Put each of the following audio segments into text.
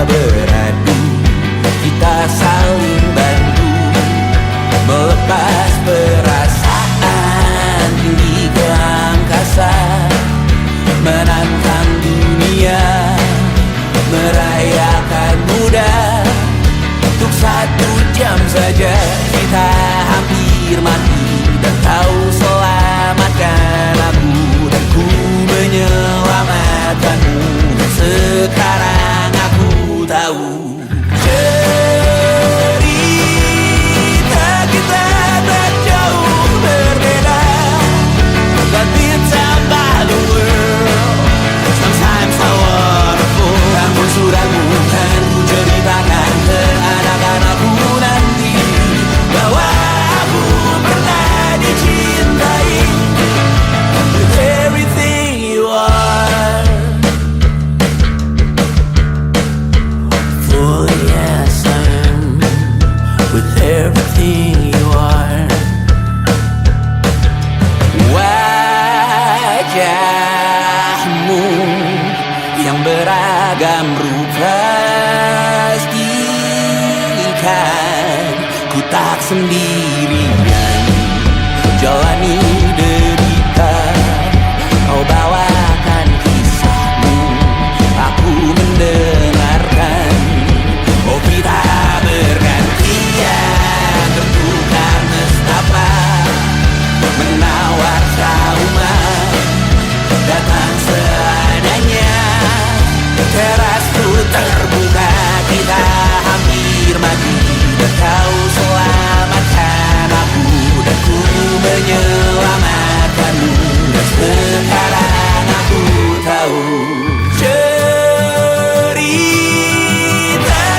beradu, kita saling bantu melepas perasaan tinggi ke angkasa, menantang dunia, merayakan muda. Untuk 1 jam saja kita hampir mati, dan kau selamatkan aku, dan ku menyelamatkanmu. Sekarang aku tahu cerita kita tak jauh berbeda, but it's about the world. Sometimes I wanna fall. Namun sudahmu kan ku ceritakan ke anak-anakku nanti bahwa aku pernah dicintai with everything you are. For yes I am with everything you are. Wajahmu yang beragam rupa pastikan ku tak sendirian jalani derita. Kau bawakan kisahmu, aku mendengarkan. Oh kita bergantian tertukar nestapa, menawar trauma datang seadanya. Terasku terbuka, kita hampir mati, dan kau selamatkan aku, dan ku menyelamatkanmu. Dan sekarang aku tahu cerita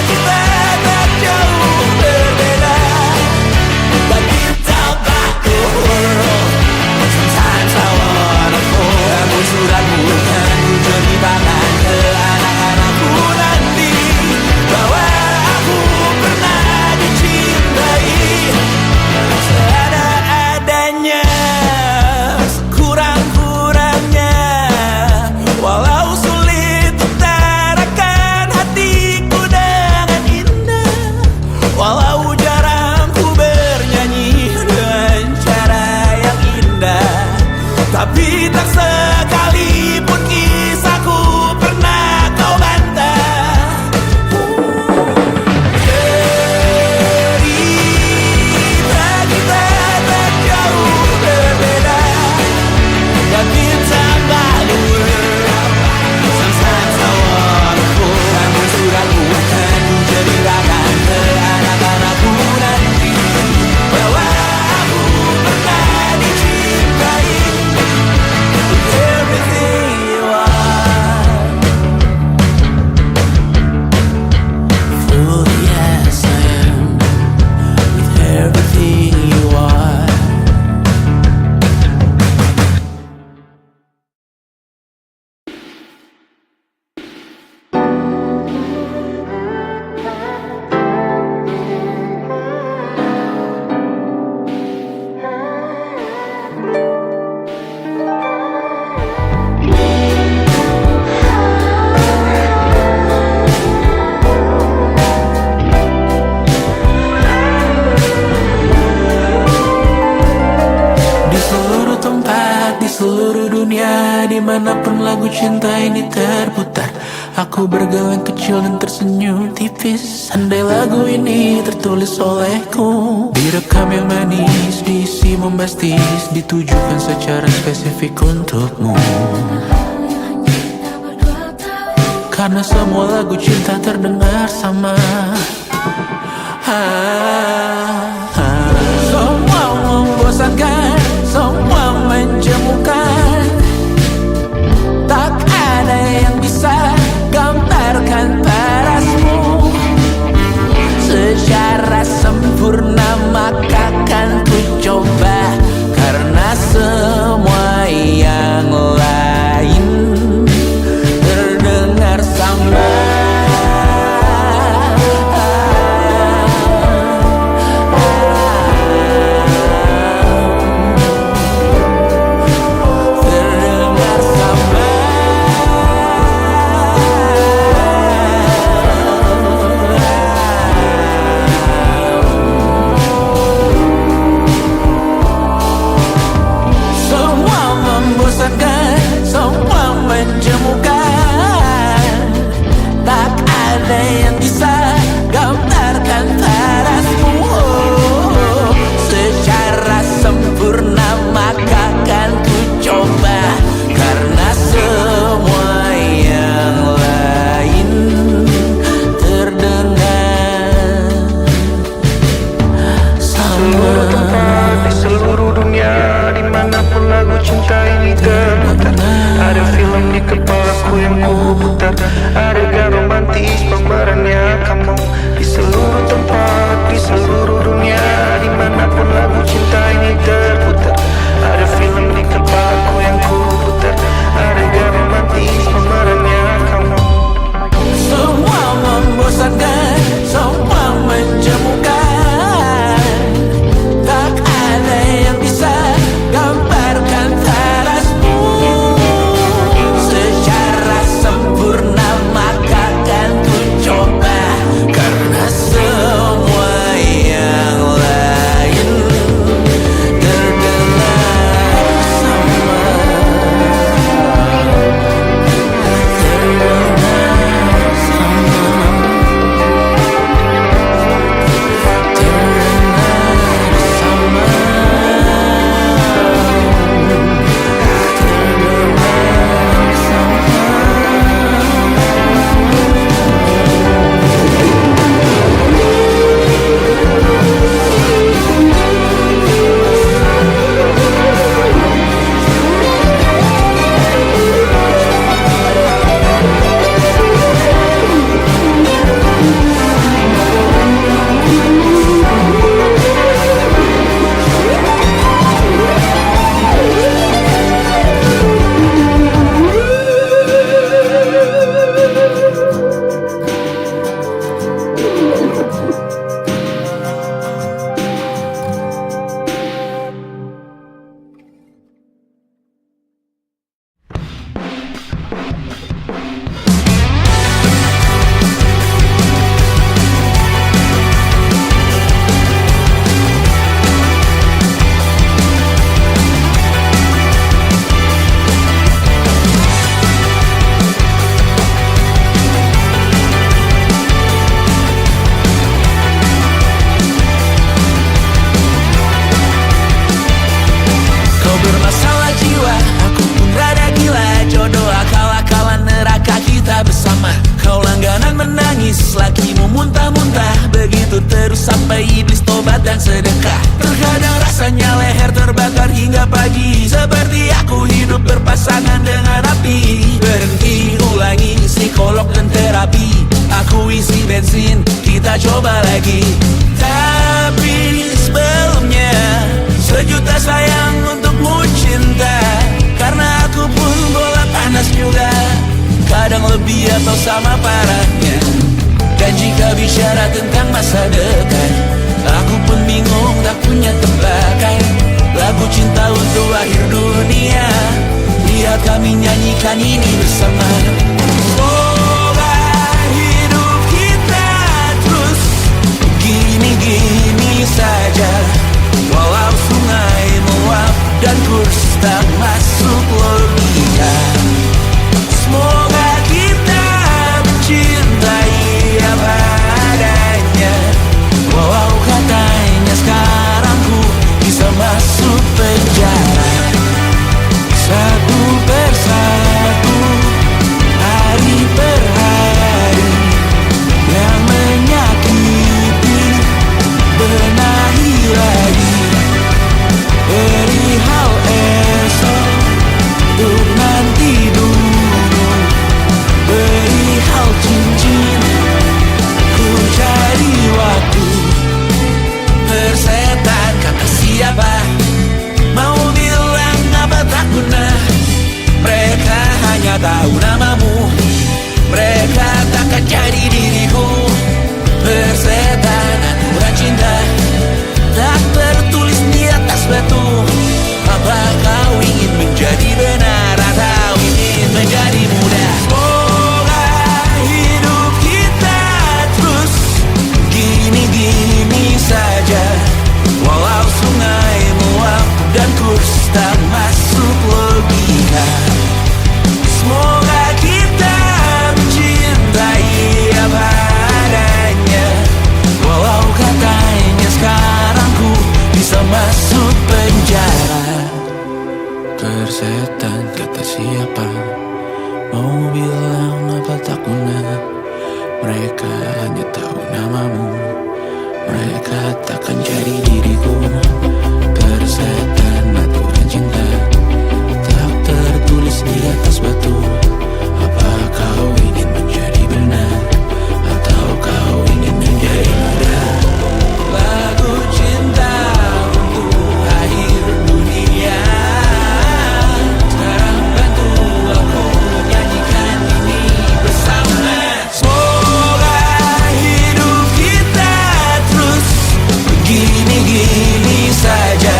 kita tak jauh berbeda, but it's about the world. Sometimes I wanna fall. Namun suratmu kan ku ceritakan ke anak-anakku nanti bahwa aku pernah dicintai seada-adanya, sekurang-kurangnya. Walau sulit utarakan hatiku dengan indah, walau jarang ku bernyanyi dengan cara yang indah, tapi tak sekalipun kisahku pernah kau bantah. Cerita kita tak jauh berbeda, but it's about the world. Sometimes I wanna fall. Namun sudahmu kan ku ceritakan ke anak-anakku nanti bahwa aku pernah dicintai with everything you are. For yes I am with everything you are. Di seluruh tempat, di seluruh dunia, dimanapun lagu cinta ini terputar, aku bergalang kecil dan tersenyum tipis. Andai lagu ini tertulis olehku, direkam yang manis, diisi bombastis, ditujukan secara spesifik untukmu. Karena semua lagu cinta terdengar sama. Semua membosankan, semua menjemukan, tak ada yang bisa gambarkan parasmu secara sempurna. Maka kan ku coba, karena semua yang lain terdengar sama. ada yang bisa gambarkan parasmu secara sempurna, maka kan ku coba. Karena semua yang lain terdengar sama. Seluruh tempat di seluruh dunia, dimanapun lagu cinta ini terputar, ada film di kepalaku yang ku putar, adegan romantis pemerannya kamu. Di seluruh tempat di seluruh dunia, dimanapun lagu cinta ini terputar, ada film di kepalaku yang ku putar, adegan romantis pemerannya kamu. Semua membosankan, semua menjemukan, tak ada yang bisa gambarkan parasmu secara sempurna, maka kan ku coba. Karena semua yang lain terdengar sama. Kau bermasalah jiwa, aku pun rada gila. Jodoh akal-akalan neraka kita bersama. Kau langganan menangis, lakimu muntah-muntah. Begitu terus sampai iblis tobat dan sedekah. Terkadang rasanya leher terbakar hingga pagi, seperti aku hidup berpasangan dengan api. Berhenti, ulangi psikolog dan terapi. Aku isi bensin, kita coba lagi. Tapi sebelumnya, sejuta sayang untukmu cinta. Karena aku pun bola panas juga, kadang lebih atau sama parahnya. Dan jika bicara tentang masa depan, aku pun bingung tak punya tebakan. Lagu cinta untuk akhir dunia, lihat kami nyanyikan ini bersama. Semoga hidup kita terus gini-gini saja, walau sungai meluap dan kurs tak masuk logika. Semoga kita bercinta Mereka hanya tahu namamu, mereka takkan jadi diriku. Persetan aturan cinta tak tertulis di atas batu. Apa kau ingin menjadi benar, atau kau ingin menjadi muda? Lagu cinta untuk akhir dunia, sekarang bantu aku nyanyikan ini bersama. Semoga hidup kita terus begini-gini saja,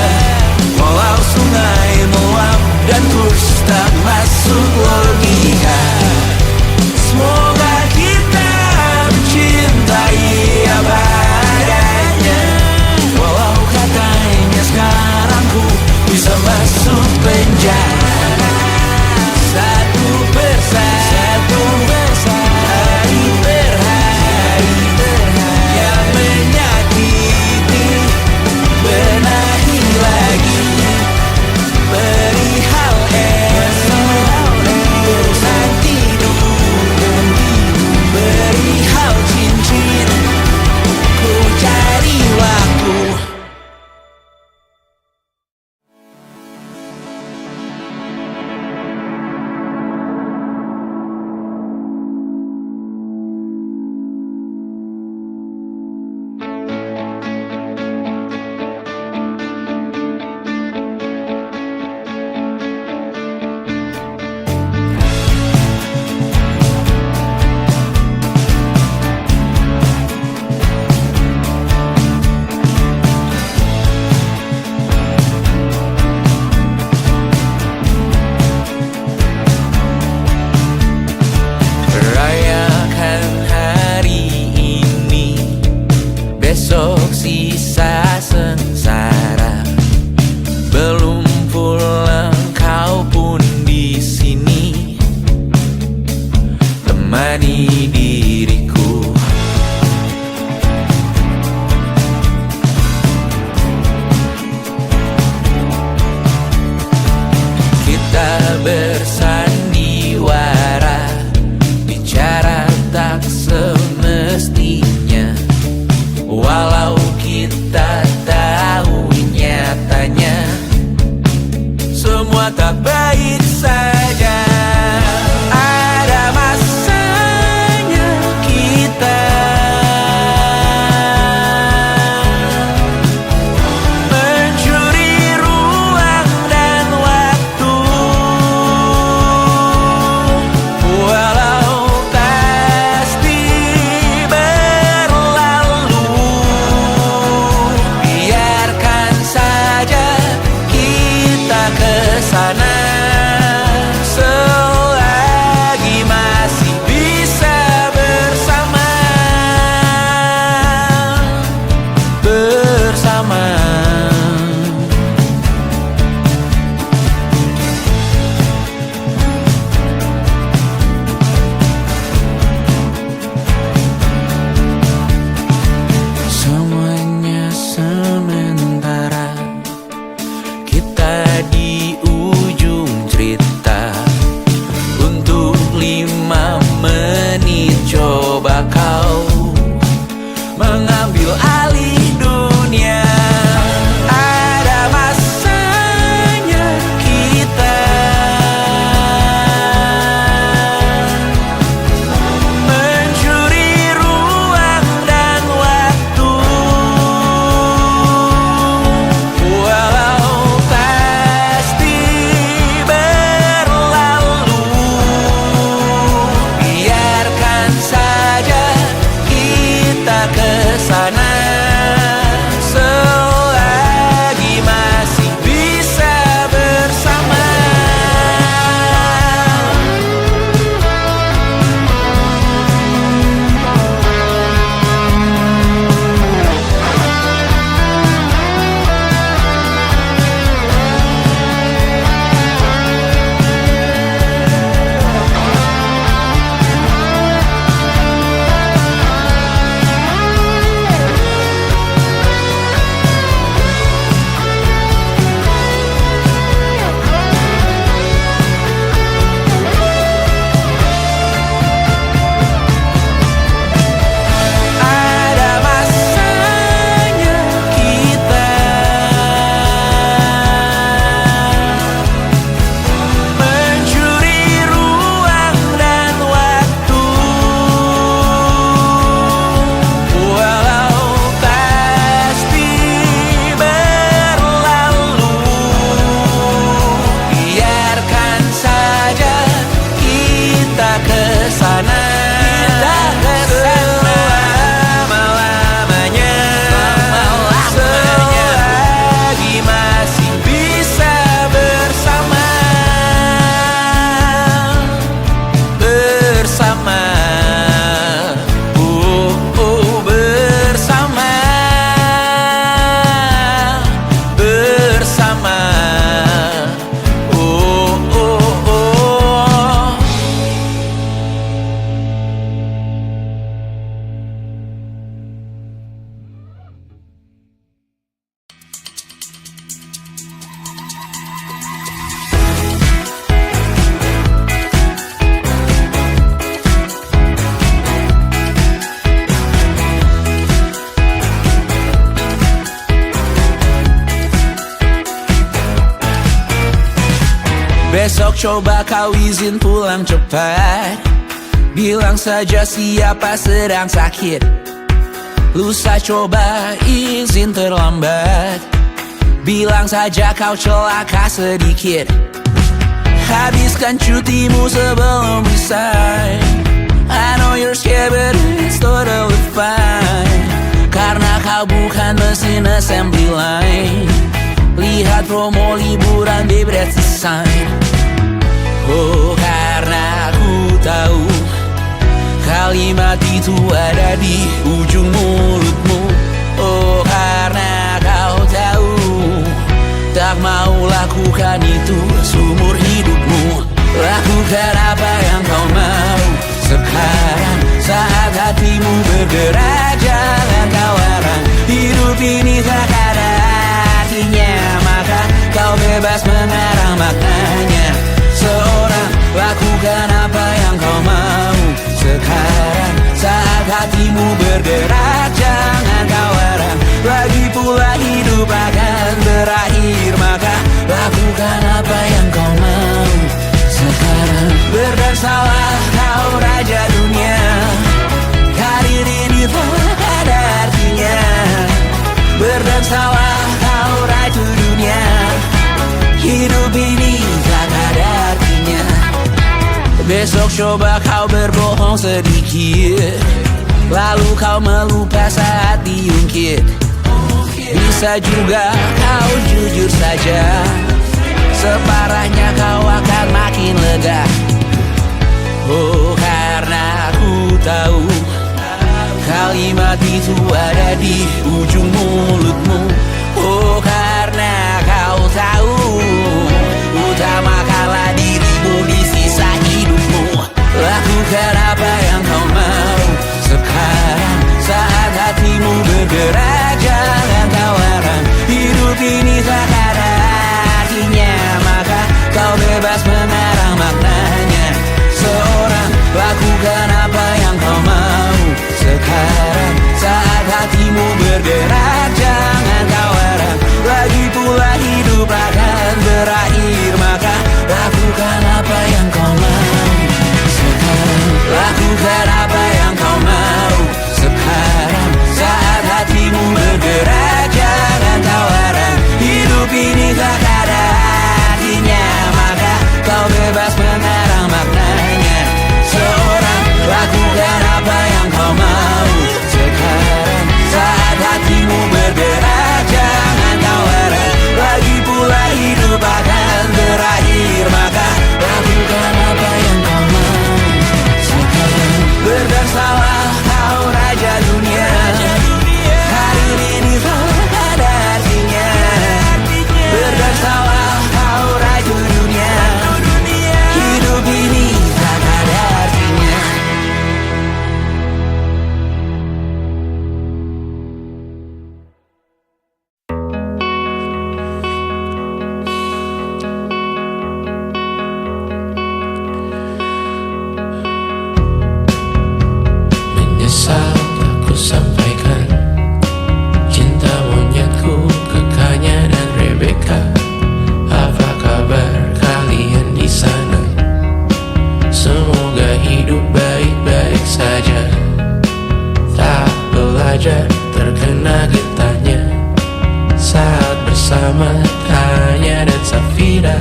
walau sungai meluap dan kurs tak masuk lagi. Besok coba kau izin pulang cepat. Bilang saja siapa sedang sakit. Lusa coba izin terlambat. Bilang saja kau celaka sedikit. Habiskan cutimu sebelum resign. I know you're scared but it's totally fine. Karena kau bukan mesin assembly line. Lihat promo liburan babe, that's the sign. Oh, karena aku tahu kalimat itu ada di ujung mulutmu. Oh, karena kau tahu tak mau lakukan itu seumur hidupmu. Lakukan apa yang kau mau sekarang saat hatimu bergerak. Jangan kau larang, hidup ini tak ada artinya, maka kau bebas mengarang maknanya. Seorang lakukan apa yang kau mau sekarang saat hatimu bergerak. Jangan kau larang, lagi pula hidup akan berakhir, maka lakukan apa yang kau mau sekarang. Berdansalah kau raja dunia, karir ini tak ada artinya. Berdansalah kau ratu dunia, hidup ini tak ada artinya. Besok coba kau berbohong sedikit, lalu kau melupa saat diungkit. Bisa juga kau jujur saja, separahnya kau akan makin lega. Oh, karena aku tahu kalimat itu ada di ujung mulutmu. Oh, karena kau tahu utamakanlah dirimu di sisa hidupmu. Lakukan apa yang kau mau sekarang saat hatimu bergerak. Jangan kau larang, hidup ini tak ada artinya, maka kau bebas mengarang maknanya. Seorang lakukan apa yang kau mau sekarang saat hatimu bergerak. Jangan kau larang, lagi pula hidup akan berakhir, maka lakukan apa yang kau mau sekarang. Lakukan apa yang kau mau sekarang saat hatimu bergerak. Jangan kau larang, hidup ini tak ada artinya, maka kau bebas mengarang maknanya. Seorang lakukan apa yang kau mau sekarang saat hatimu bergerak. Jangan kau larang, lagi pula hidup akan berakhir, maka lakukan apa yang kau mau sekarang. Berdansalah kau raja dunia, karir ini tak ada artinya. Berdansalah kau raja dunia, hidup ini tak ada artinya. Menyesal aku sampaikan cinta monyetku ke Kanya dan Rebecca. Apa kabar kalian di sana? Semoga hidup baik-baik saja. Tak belajar terkena getahnya saat bersama Tanya dan Safira.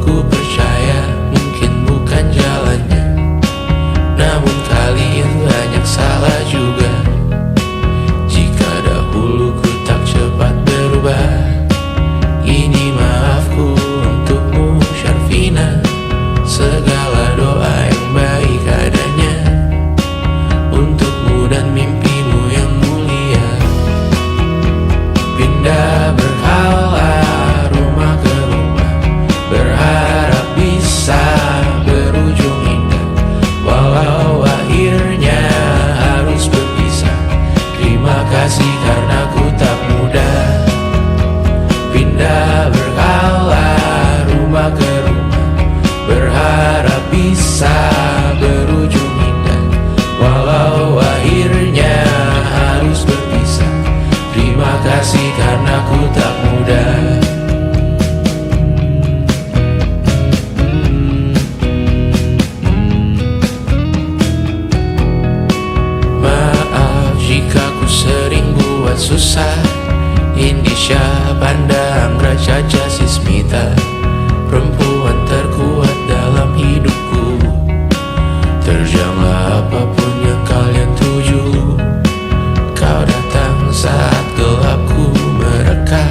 Ku percaya mungkin bukan jalannya, namun kalian banyak salah juga. membuat susah. Indonesia pandang Raja Jasismita, perempuan terkuat dalam hidupku. Terjanglah apapun yang kalian tuju. Kau datang saat gelapku mereka,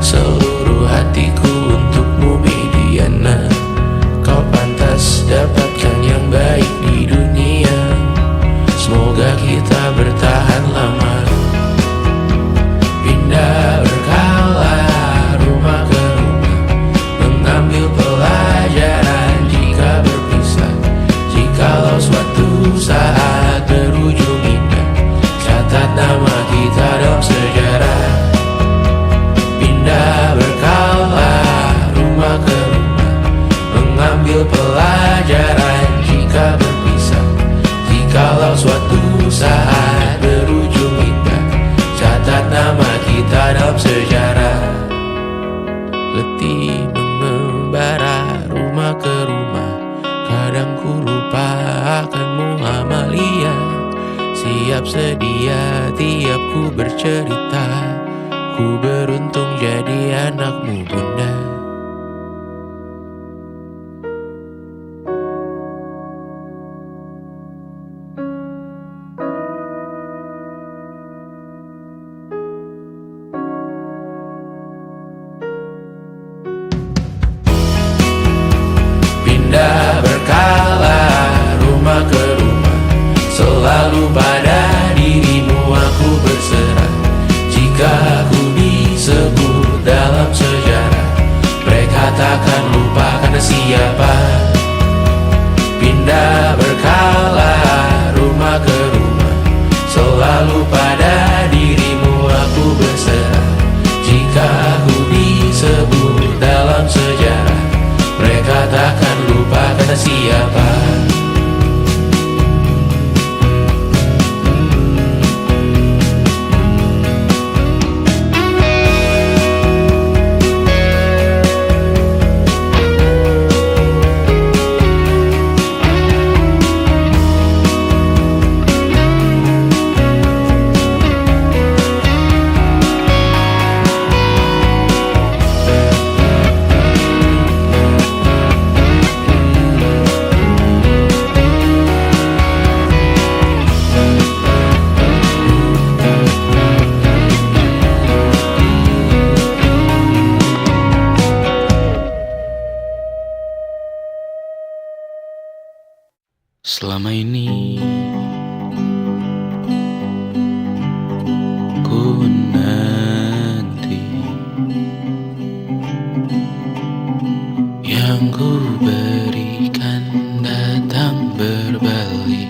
seluruh hatiku untukmu Mediana. Kau pantas dapatkan yang baik di dunia. Semoga kita bertahan lama. Pindah berkala rumah ke rumah, mengambil pelajaran jika berpisah. Jikalau suatu saat berujung indah, catat nama kita dalam sejarah. Pindah berkala rumah ke rumah, mengambil pelajaran jika berpisah. Jikalau suatu saat berujung indah, catat nama kita dalam sejarah. Letih mengembara rumah ke rumah, kadang ku lupa akanmu Amalia. Siap sedia tiap ku bercerita, ku beruntung jadi anakmu bunda. Pindah berkala rumah ke rumah, selalu pada dirimu aku berserah. Jika aku disebut dalam sejarah, mereka takkan lupa karena siapa. Pindah berkala rumah ke rumah, selalu pada dirimu aku berserah. Jika aku disebut dalam sejarah, mereka takkan lupa kata siapa. Selama ini ku nanti yang ku berikan datang berbalik,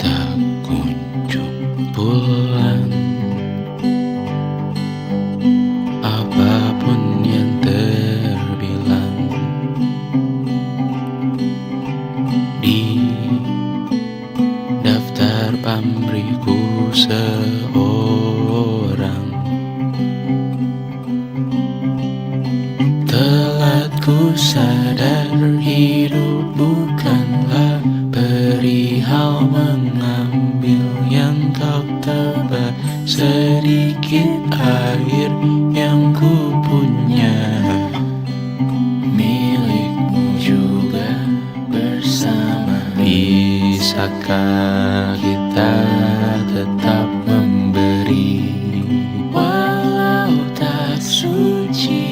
tak kunjung pulang. Apapun yang terbilang di daftar pamrihku seorang, telat ku sadar hidup bukanlah perihal mengambil yang kau tebak. Sedikit air yang ku punya milikmu juga bersama. Bisakah kita tetap memberi walau tak suci?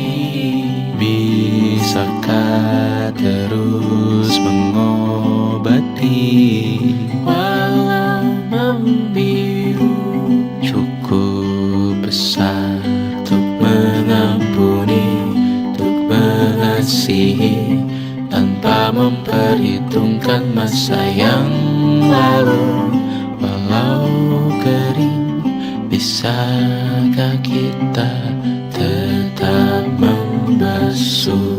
Bisakah terus mengobati walau membiru? Cukup besar untuk mengampuni, untuk mengasihi, tanpa memperhitungkan masa yang lalu. Walau kering, bisakah kita tetap membasuh?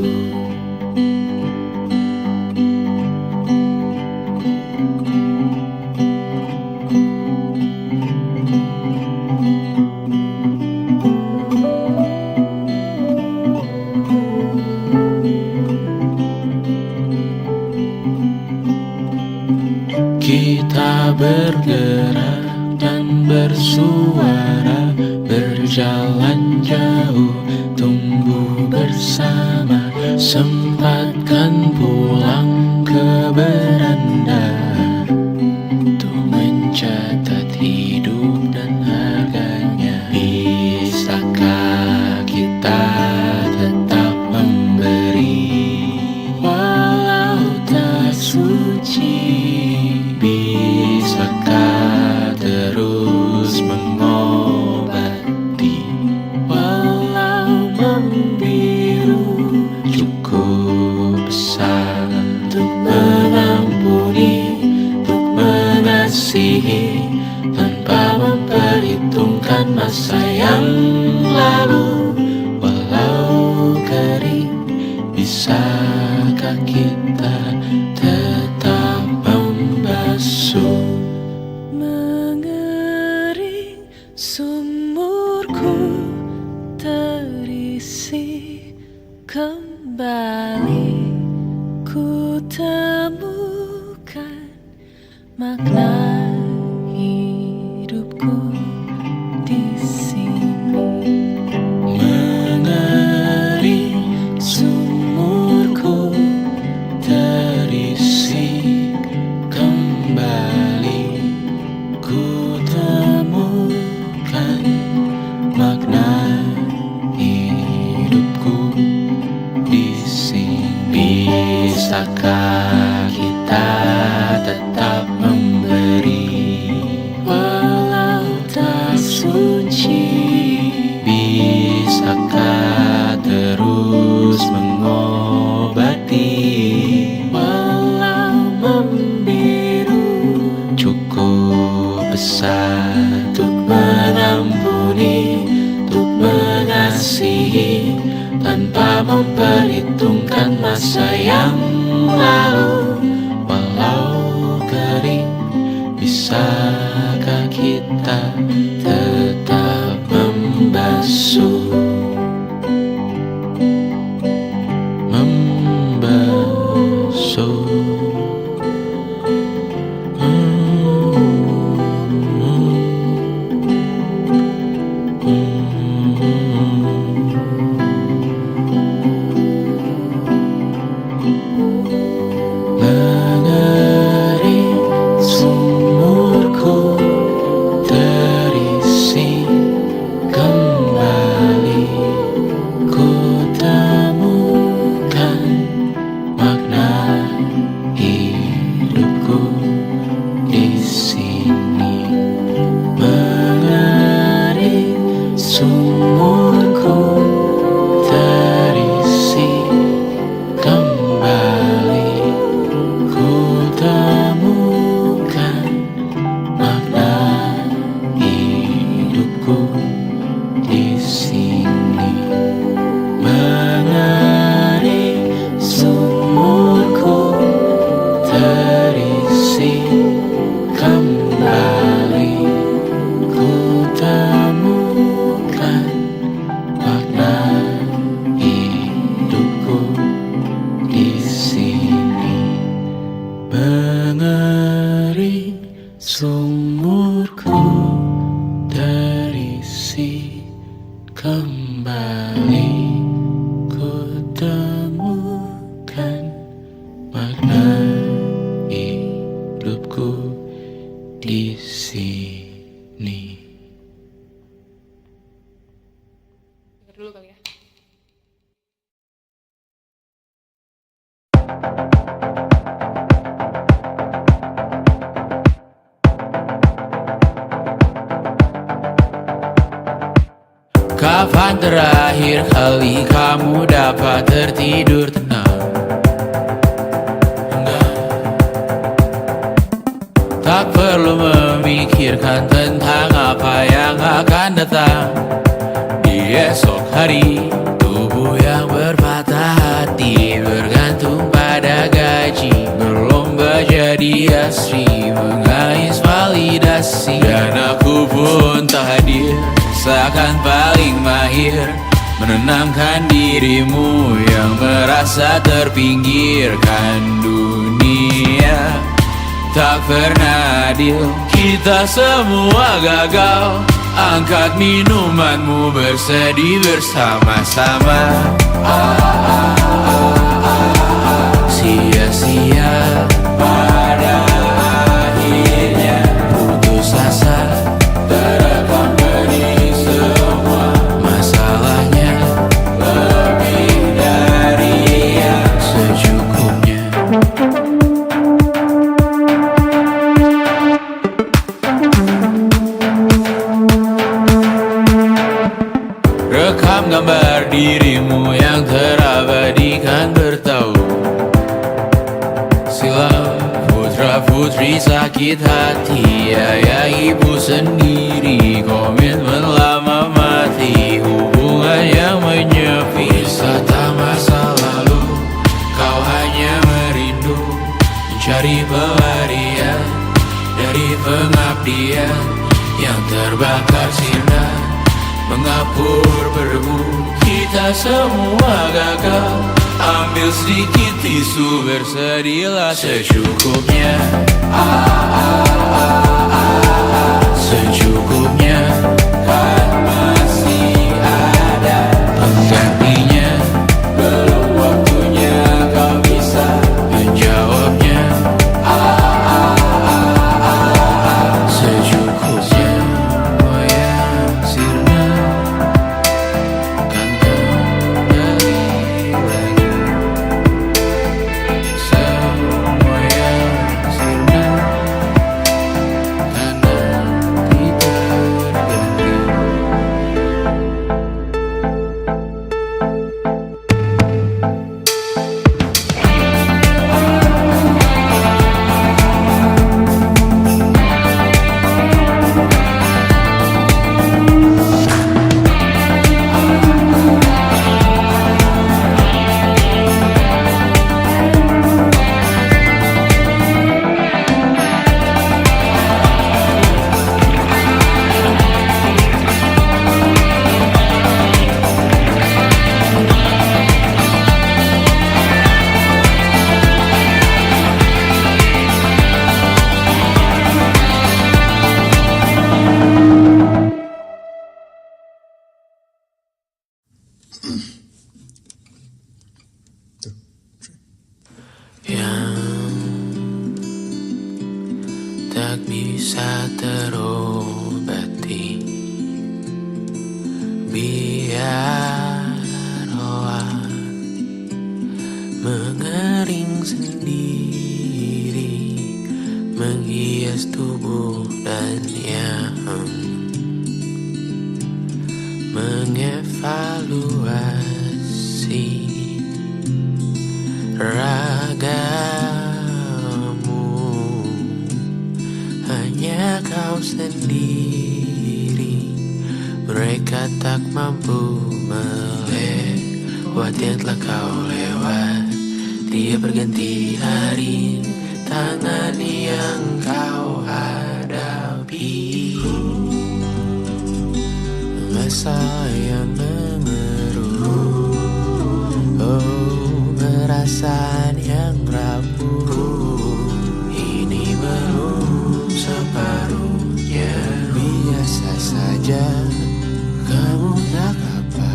Kita bergerak dan bersuara, berjalan jauh, tumbuh bersama, sempatkan pulang ke beranda untuk mencatat hidup dan harganya. Bisakah kita tetap memberi walau tak suci? Bisakah terus mengobati walau membiru? Cukup besar untuk mengampuni, untuk mengasihi, tanpa memperhitungkan masa yang lalu. Walau kering, bisakah kita tetap membasuh? Mengering sumurku terisi kembali, ku temukan makna hidupku di sini. Mengering sumurku terisi kembali, ku temukan makna hidupku di sini. Bisakah kita tetap memberi walau tak suci? Bisakah terus mengobati walau membiru? Cukup besar untuk mengampuni, untuk mengasihi, tanpa memperhitungkan masa yang lalu. Walau kering, bisakah kita tetap membasuh? Membasuh. Mengering sumurku terisi kembali, ku temukan makna hidupku di sini. Mengering sumurku terisi kembali, ku temukan makna hidupku di sini. Mengering sumurku terisi kembali, ku temukan makna hidupku di sini. Mengering sumurku terisi kembali, ku temukan makna hidupku di sini. Dulu kali ya. Kapan terakhir kali kamu dapat tertidur tenang? Tak perlu memikirkan tentang apa yang akan datang di esok hari. Tubuh yang berpatah hati bergantung pada gaji, berlomba jadi asri, mengais validasi. Dan aku pun tak hadir, seakan paling mahir menenangkan dirimu yang merasa terpinggirkan dunia. tak pernah adil. Kita semua gagal. Angkat minumanmu, bersedih bersama-sama. Sia-sia pada akhirnya putus asa, terekam benih semua. Masalahnya lebih dari yang secukupnya. Rekam gambar dirimu yang terabadikan bertahun silam. Putra-putri sakit hati, ayah ibu sendiri, komitmen lama mati, hubungan yang menyepi. Wisata masa lalu, kau hanya merindu, mencari pelarian dari pengabdian yang terbakar sinar, mengapur berdebu. Kita semua gagal. Ambil sedikit tisu, bersedihlah secukupnya. Secukupnya, kan masih ada penggantinya. Belum waktunya kau bisa menjawabnya. Secukupnya, wayang sirna, kan kembali lagi. Semua yang sirna, kan nanti terganti. Yang tak bisa terobati, biarlah mengering sendiri, menghias tubuh dan yang mengevaluasi ragamu. Hanya kau sendiri, mereka tak mampu melewati yang telah kau lewat. Dia berganti hari, tangan yang kau hadapi, masalah yang mengeruh, oh perasaan yang rapuh. Ini belum separuhnya, biasa saja. Kamu tak apa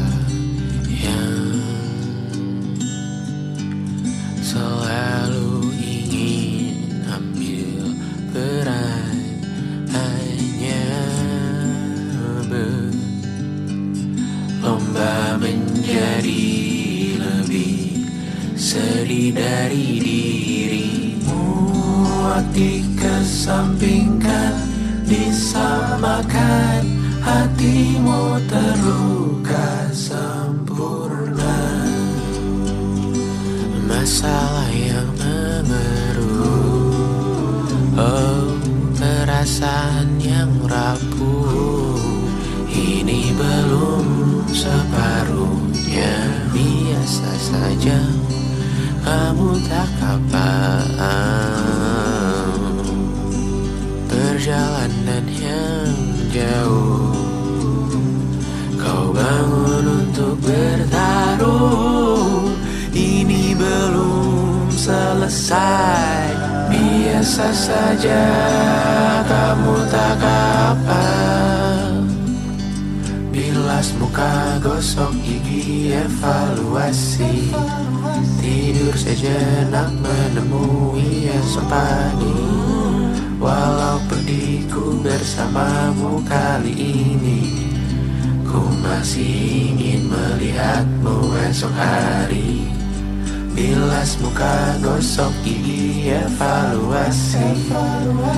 yang selalu ingin ambil peran, hanya berlomba menjadi lebih sedih dari dirimu. Dikesampingkan, disamakan, hatimu terluka sempurna. Masalah yang mengeruh, oh perasaan yang rapuh. Ini belum separuhnya, biasa saja. Kamu tak apa. Perjalanan yang jauh, kau bangun untuk bertaruh. Ini belum selesai, biar Biasa saja, kamu tak apa. Bilas muka, gosok gigi, evaluasi. Tidur sejenak, menemui esok pagi. Walau pedihku bersamamu kali ini, ku masih ingin melihatmu esok hari. Bilas muka, gosok gigi, evaluasi.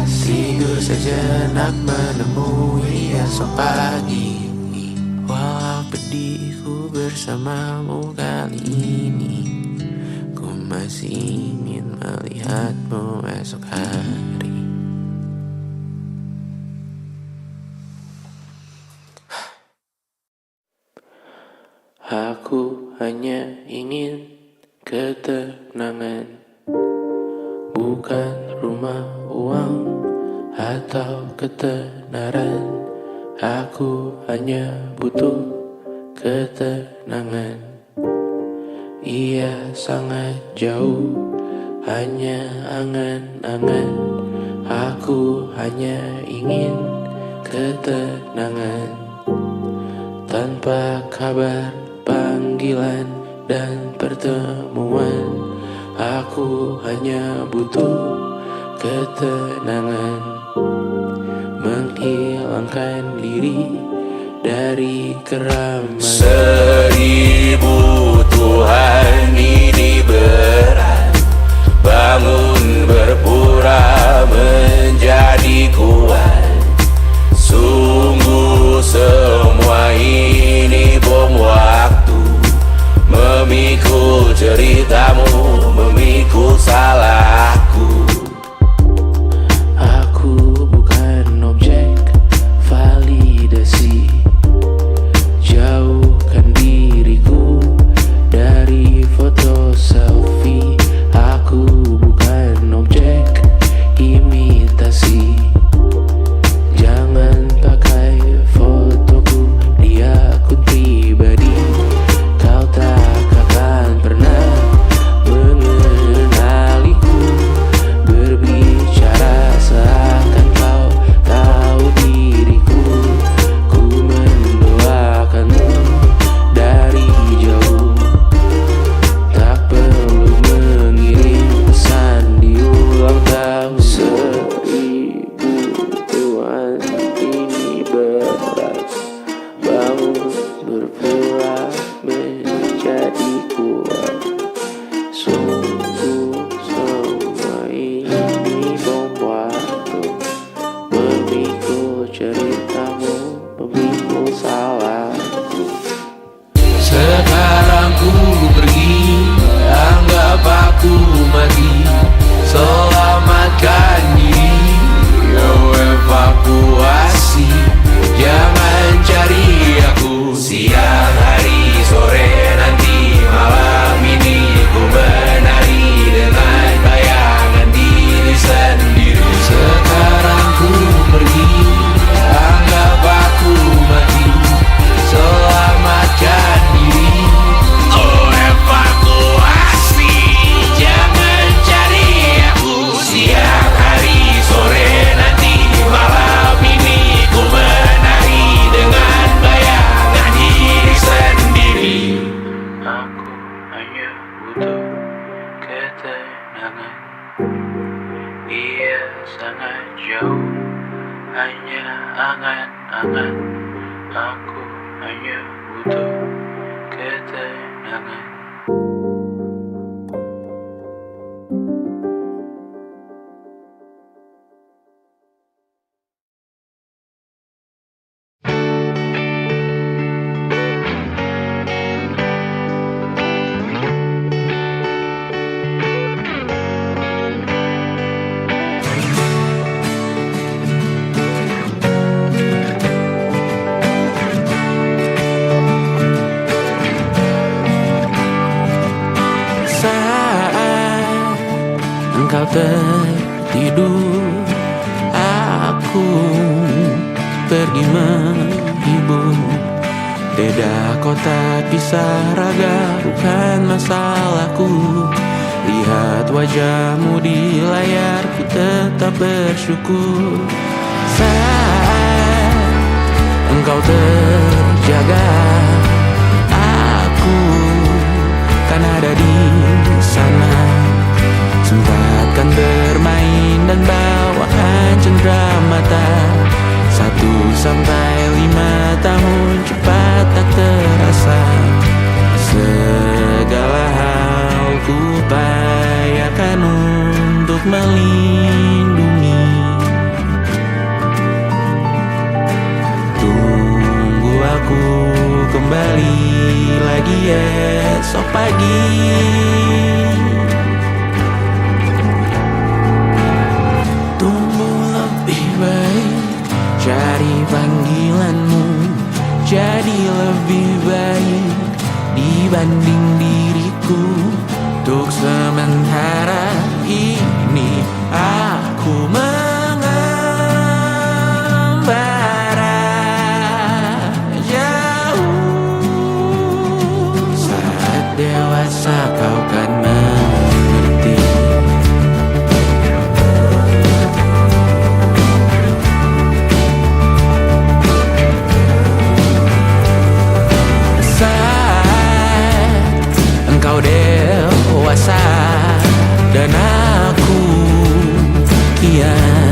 Tidur sejenak, menemui esok pagi. Walau pedihku bersamamu kali ini, ku masih ingin melihatmu esok hari. Aku hanya ingin ketenangan, bukan rumah, uang, atau ketenaran. Aku hanya butuh ketenangan. Ia sangat jauh, hanya angan-angan. Aku hanya ingin ketenangan. Tanpa kabar, panggilan, dan pertemuan, aku hanya butuh ketenangan. Menghilangkan diri dari keramaian. 1000 Tuhan ini berat, bangun berpura menjadi kuat. Sungguh semua ini bom waktu, memikul ceritamu, memikul salahku. Aku bukan objek validasi. Jauhkan diriku dari foto selfie. Aku bukan objek imitasi. Jangan pakai fotoku di akun pribadi. Kau tak akan pernah mengenaliku. Berbicara seakan kau tahu diriku. Ku mendoakanmu dari jauh. Tak perlu mengirim pesan di ulang tahun. 1000 Tuhan ini berat, bangun berpura menjadi kuat. Sungguh semua ini bom waktu, memikul ceritamu, memikul salahku. Sekarang ku pergi, anggap aku mati. Selamatkan diri, evakuasi. Jangan cari aku siang, hari, sore, nanti, malam ini. Ku menari dengan bayangan diri sendiri. Sekarang ku pergi, anggap aku mati. Selamatkan diri, oh evakuasi. Jangan cari aku siang, hari, sore, nanti, malam ini. Ku menari dengan bayangan diri sendiri. Aku hanya butuh ketenangan. Ia sangat jauh, hanya angan-angan. Aku hanya butuh ketenangan. Engkau tertidur, aku pergi menghibur. Beda kota, pisah raga, bukan masalahku. Lihat wajahmu di layar, ku tetap bersyukur. Saat engkau terjaga, aku kan ada di sana. Sempatkan bermain dan bawaan cendera mata. 1 sampai 5 tahun cepat tak terasa. Segala hal ku upayakan untuk melindungi. Tunggu aku kembali lagi esok pagi. Tumbuh lebih baik, cari panggilanmu, jadi lebih baik dibanding diriku. Untuk sementara ini aku mengembara jauh. Saat dewasa kau kan mengerti. Engkau dewasa dan aku kian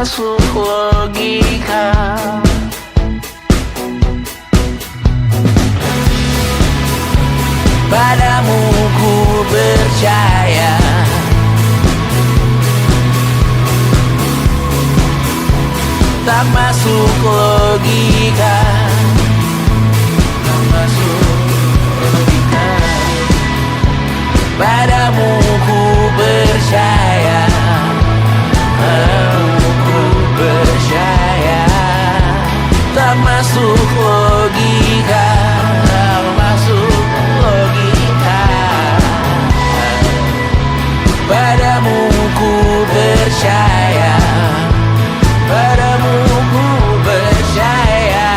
masuk logika. Padamu ku percaya, tak masuk logika, tak masuk logika. Padamu ku percaya, padamu ku percaya, tak masuk logika, tak masuk logika. Padamu ku percaya, padamu ku percaya,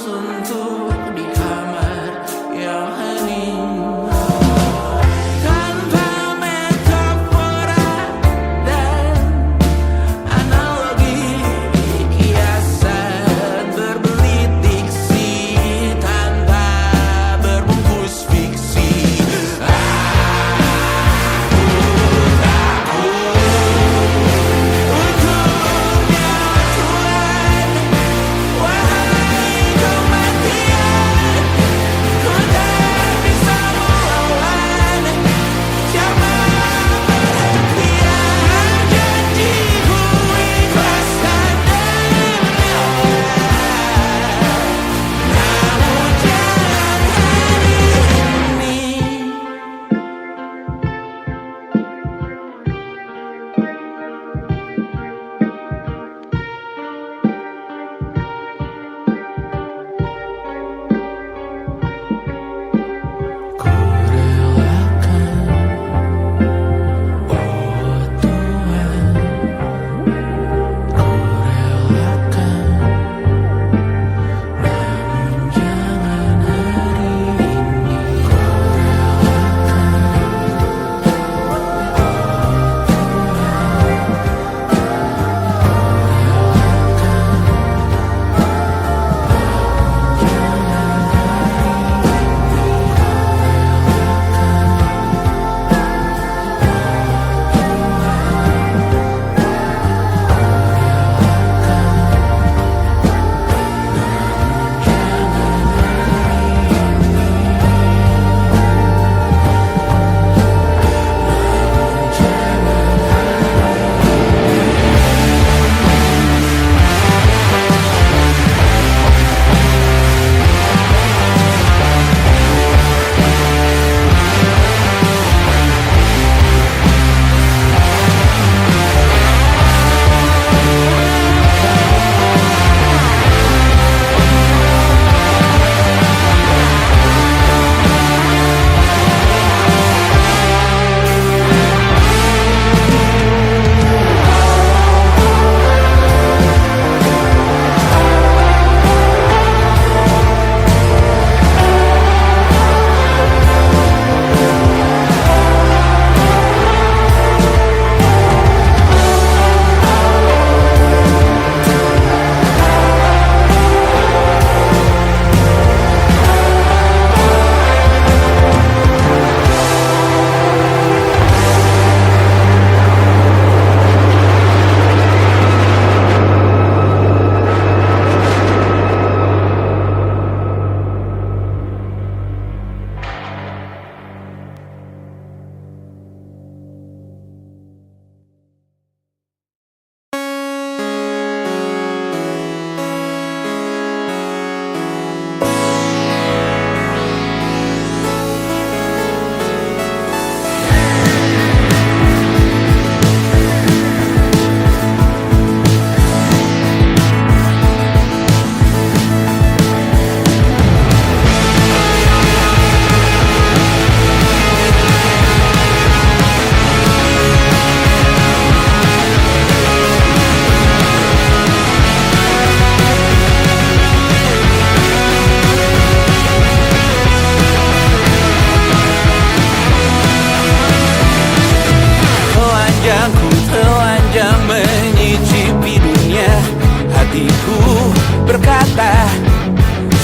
suntuk di kamar yang hening. Tanpa metafora dan analogi, kiasan berbelit diksi tanpa berbungkus fiksi.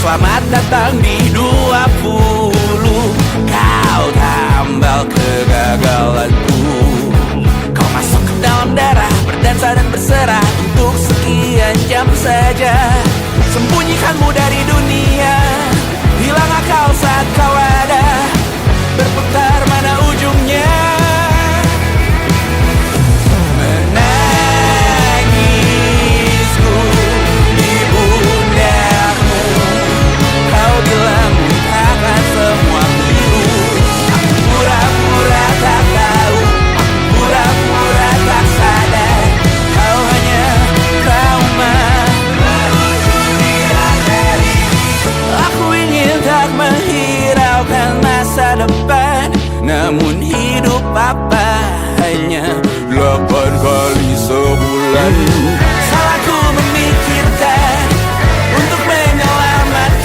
Selamat datang di 20. Kau tambal kegagalanku. Kau masuk ke dalam darah, berdansa dan berserah untuk sekian jam saja. Sembunyikanmu dari dunia, hilang akal saat kau ada. Berputar mana ujungnya? Menangisku di pundakmu. Kau bilang lupakan semua biru. Aku pura-pura tak tahu, pura-pura tak sadar. Kau hanya trauma. Aku ingin tak menghiraukan masa depan, namun hidup apa hanya 8 kali sebulan. Salahku memikirkan untuk menyelamatkan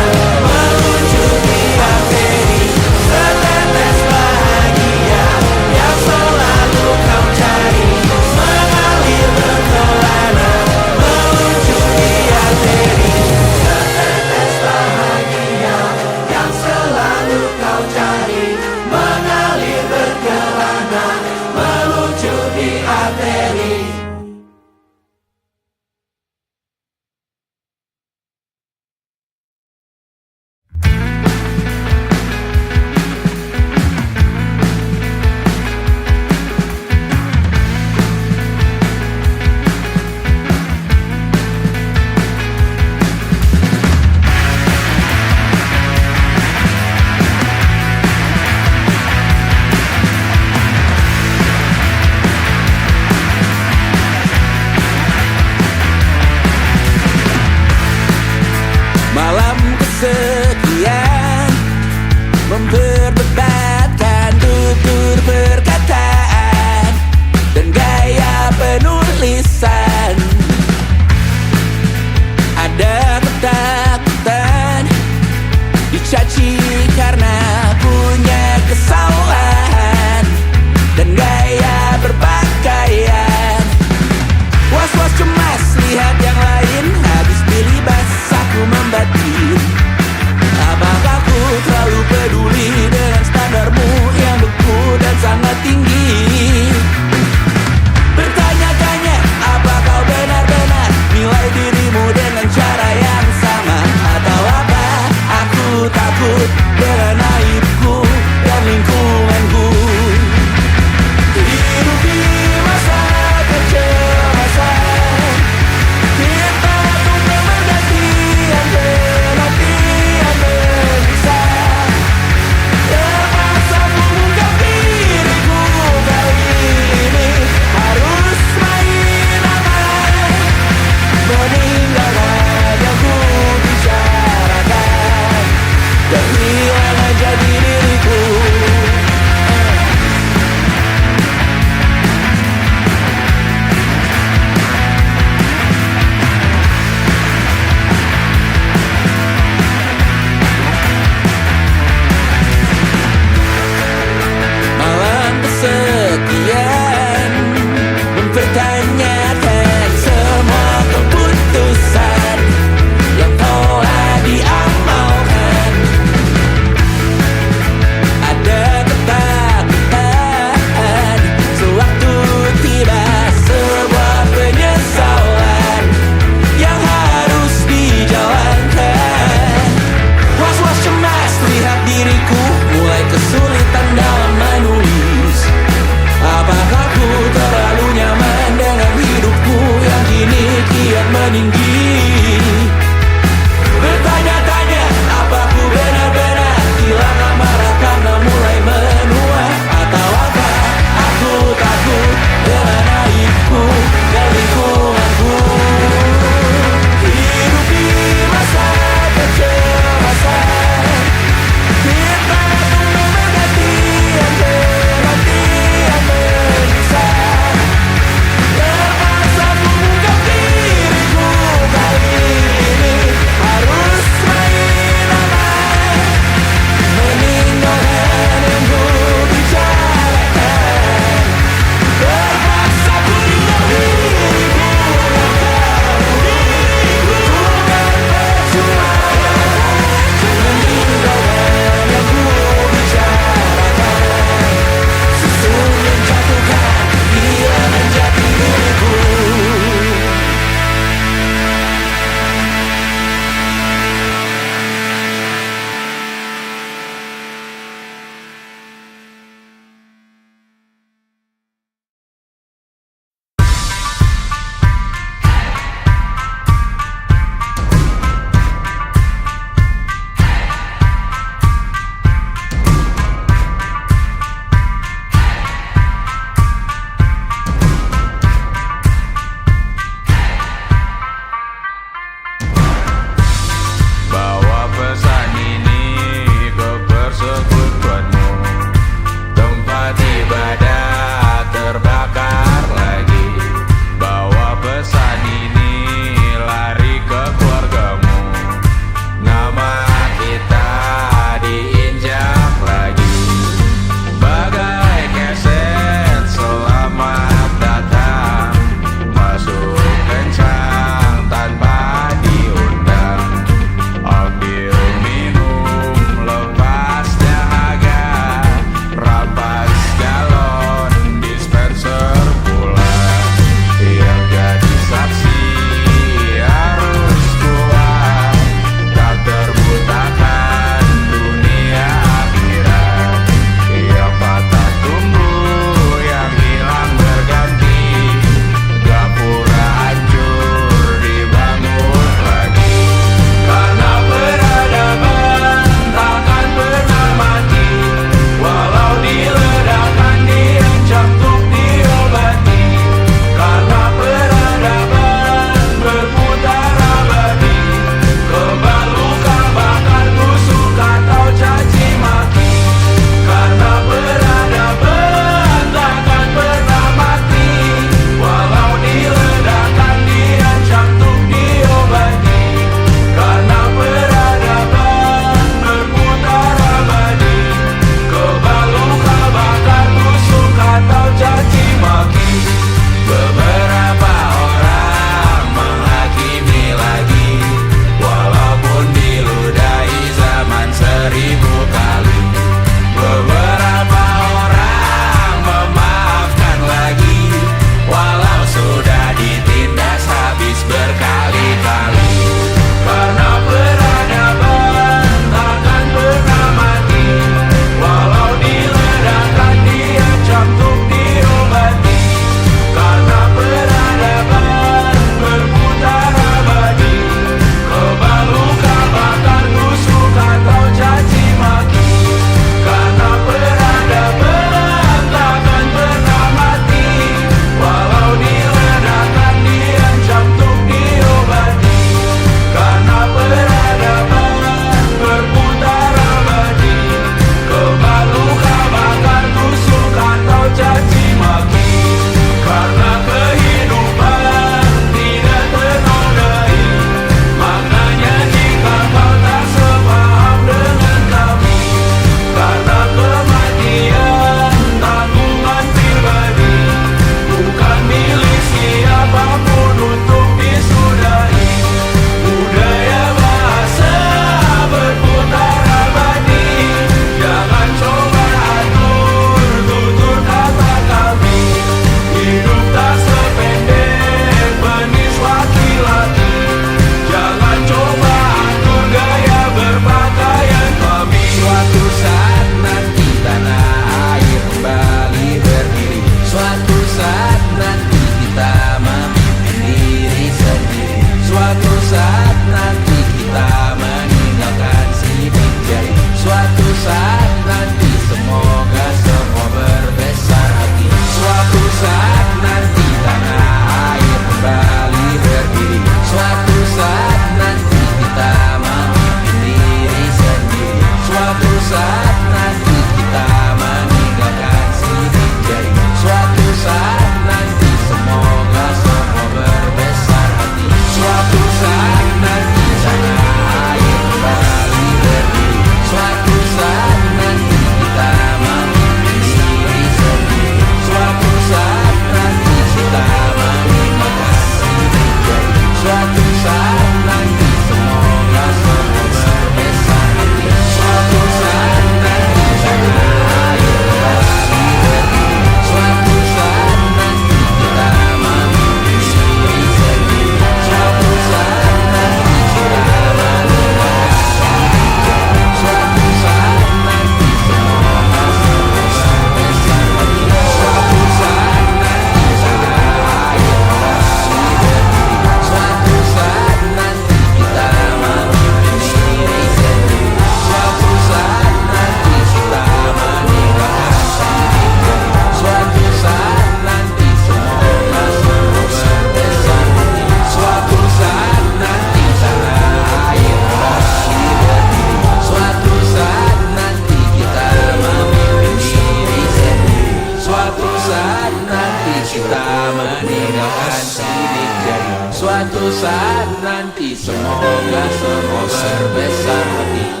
kita meninggalkan sidik jari. Suatu saat nanti semoga semua berbesar hati.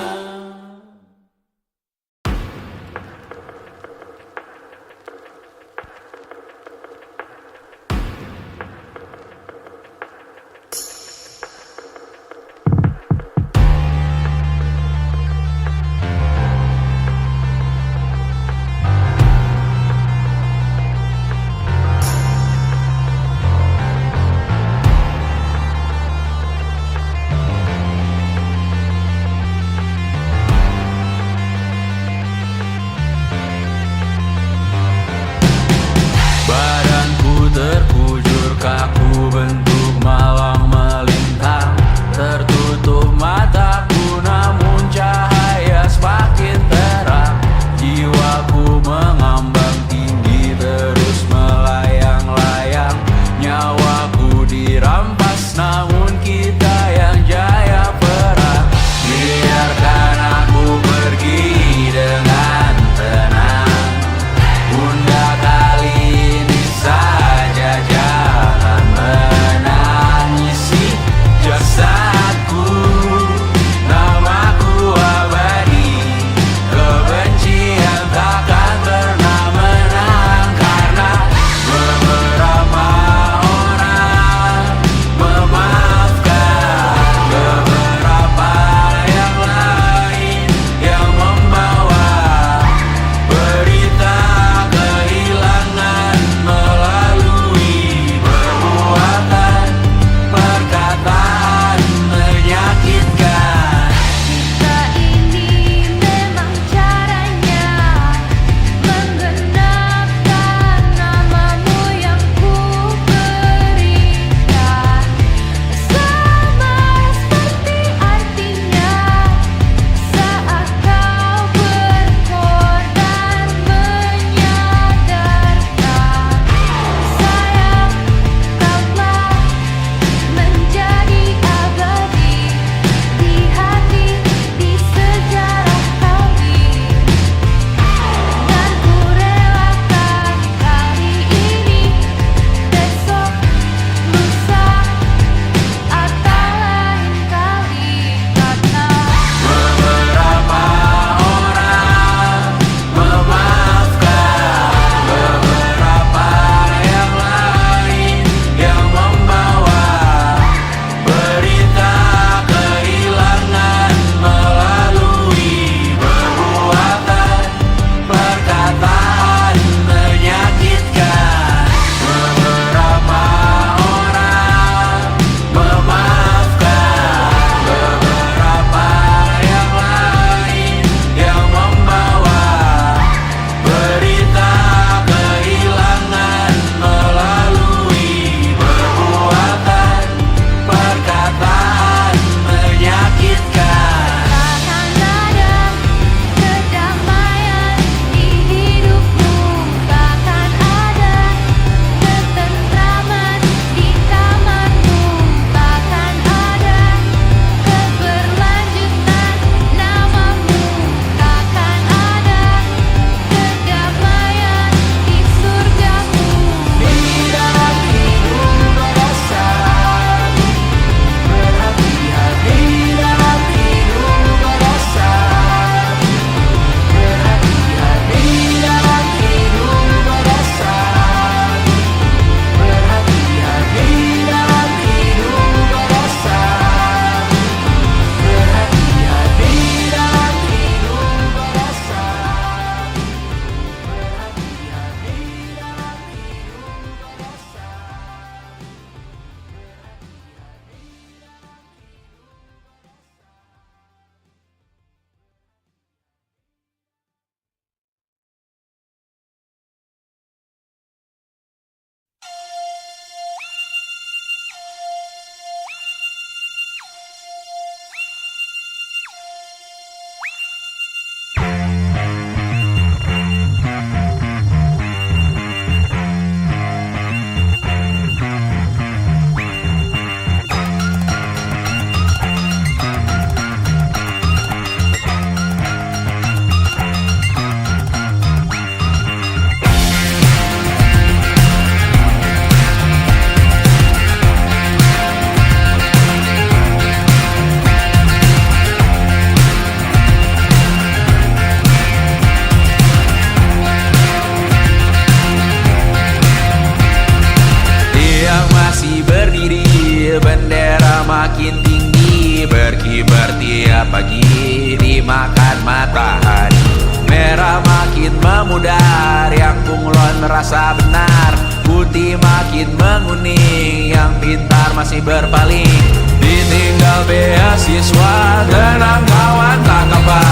pudar, yang bunglon merasa benar. Putih makin menguning, yang pintar masih berpaling. Ditinggal beasiswa, tenang kawan tak apa.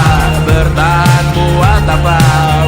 Bertahan buat apa,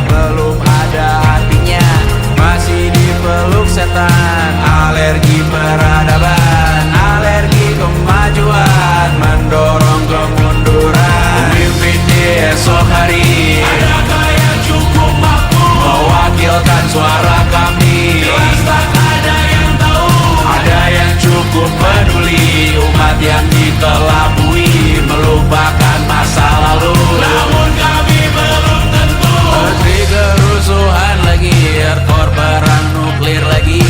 belum ada artinya. Masih dipeluk setan, alergi peradaban, alergi kemajuan, mendorong kemunduran. Pemimpin di esok hari, adakah yang cukup mampu mewakilkan suara kami? Jelas tak ada yang tahu. Ada yang cukup peduli, umat yang dikelabui, melupakan masa lalu. Namun kami belum tentu. Menteri kerusuhan lagi, hardcore perang nuklir lagi.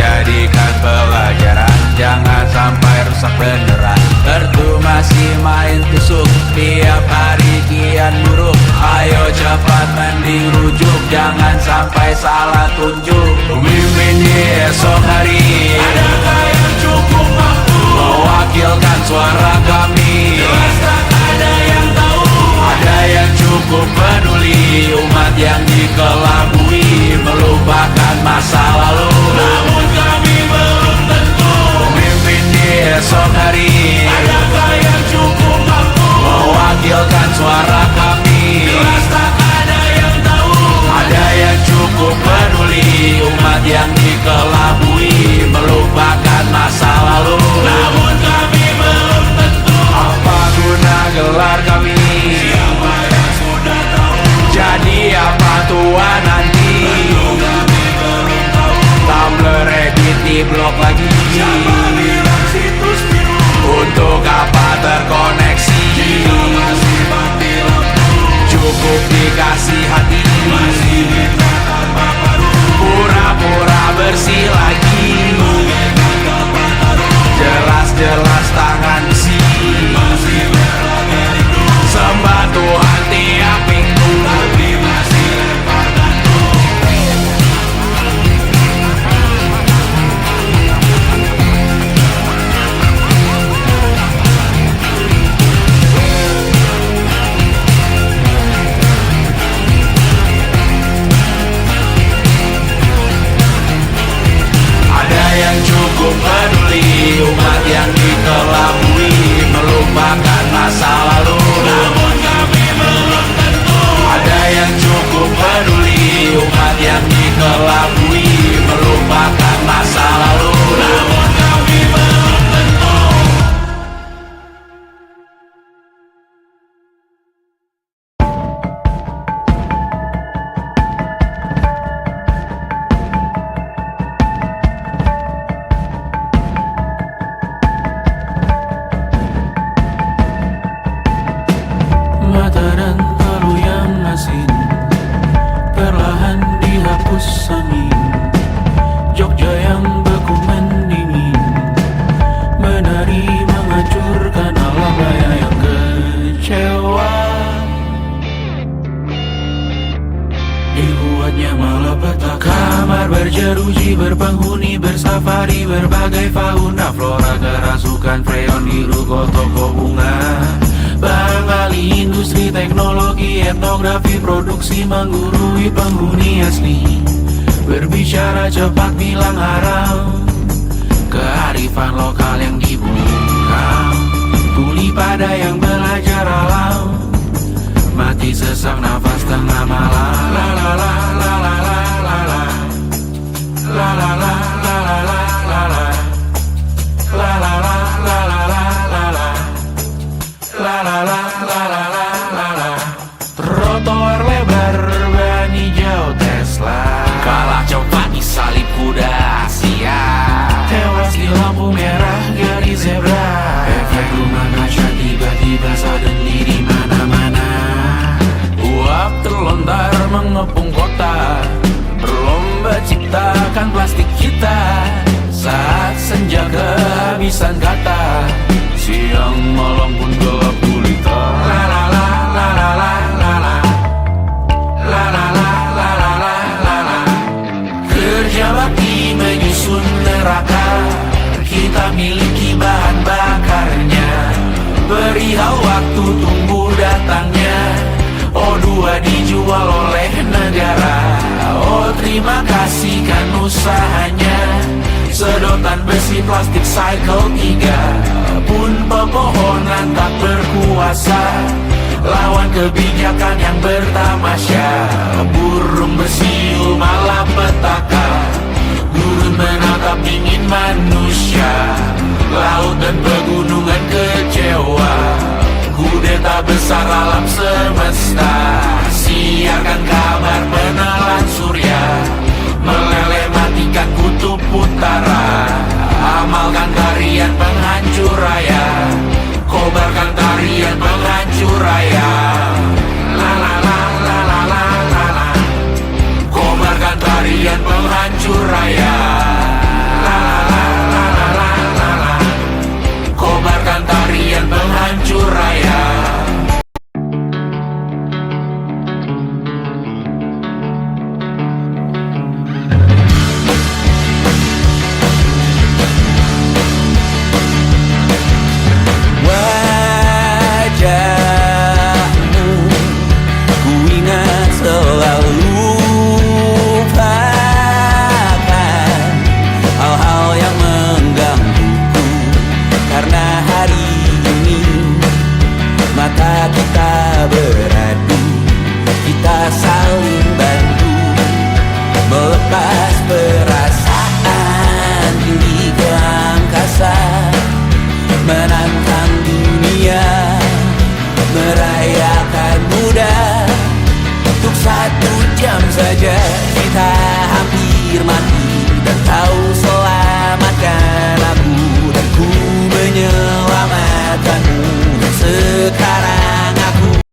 Jadikan pelajaran, jangan sampai rusak beneran. Ertu masih main tusuk, tiap hari kian buruk. Ayo cepat mending rujuk, jangan sampai salah tunjuk. Pemimpin di esok hari, adakah yang cukup mampu mewakilkan suara kami? Jelas tak ada yang tahu. Ada yang cukup peduli, umat yang dikelabui, melupakan masa lalu. Namun kami belum tentu. Pemimpin di esok hari, adakah yang cukup mampu mewakilkan suara kami? Jelas tak ada yang tahu. Ada yang cukup peduli, umat yang dikelabui, melupakan masa lalu. Namun kami belum tentu. Apa guna gelar kami? Siapa yang sudah tahu? Jadi apa tua nanti? Kami belum tahu. Tumblr, Reddit di blog lagi. Siapa bilang situs biru? Untuk apa terkoneksi? Jika masih mati lampu, cukup dikasih hati. Masih minta tambah baru, pura-pura bersih lagi. Jelas-jelas tangan besi, masih berlagak rindu. Sembah Tuhan tiap minggu, tapi masih lempar gantung. Ada yang cukup peduli, umat yang dikelabui, melupakan masa lalu. Namun kami belum tentu. Ada yang cukup peduli, umat yang dikelabui, melupakan masa lalu. Namun kami belum tentu. Mata dan lalu yang asin perlahan dihapus angin. Jogja yang beku mendingin, menari menghancurkan alam raya yang kecewa. Dibuatnya malapetaka, kamar berjeruji, berpenghuni, bersafari, berbagai fauna flora, kerasukan freon di ruko toko bunga. Barang ahli industri teknologi, etnografi, produksi menggurui penghuni asli. Berbicara cepat bilang haram, kearifan lokal yang dibungkam. Tuli pada yang belajar alam, mati sesak nafas tengah malam. La la la la la la la la. La la la la la la la la. La la la la la la la la. La la la la la la la la. Trotoar lebar ban hijau Tesla, kalah cepat disalip kuda Asia, tewas di lampu merah garis zebra. Efek rumah kaca tiba-tiba suddenly di mana-mana. Uap terlontar mengepung kota, berlomba ciptakan plastik kita. Saat senja kehabisan kata, siang malam pun gelap gulita. La la la la la la la la. La la la la la la la la. Kerja bakti menyusun neraka, kita miliki bahan bakarnya. Perihal waktu tunggu datangnya, O2 dijual oleh negara. terima kasih kan usahanya. Sedotan besi plastik cycle 3 pun pepohonan tak berkuasa lawan kebijakan yang bertamasya. Burung bersiul malam petang